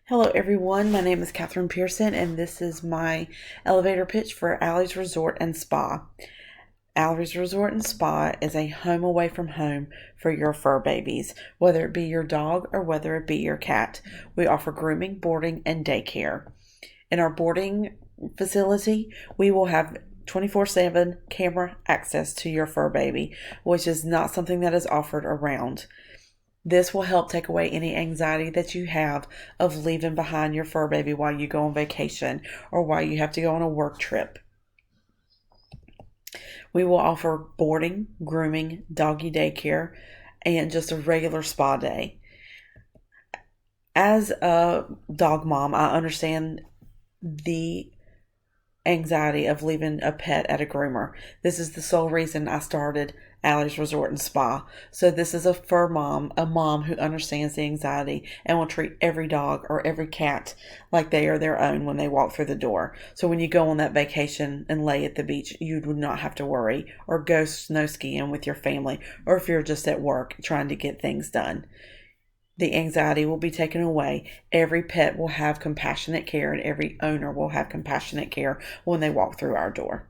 Hello, everyone. My name is Catherine Pearson, and this is my elevator pitch for Allie's Resort and Spa. Allie's Resort and Spa is a home away from home for your fur babies, whether it be your dog or whether it be your cat. We offer grooming, boarding, and daycare. In our boarding facility, we will have 24/7 camera access to your fur baby, which is not something that is offered around. This will help take away any anxiety that you have of leaving behind your fur baby while you go on vacation or while you have to go on a work trip. We will offer boarding, grooming, doggy daycare, and just a regular spa day. As a dog mom, I understand the anxiety of leaving a pet at a groomer. This is the sole reason I started Allie's Resort and Spa. So this is a fur mom, a mom who understands the anxiety and will treat every dog or every cat like they are their own when they walk through the door. So when you go on that vacation and lay at the beach, you would not have to worry or go snow skiing with your family, or if you're just at work trying to get things done. The anxiety will be taken away. Every pet will have compassionate care, and every owner will have compassionate care when they walk through our door.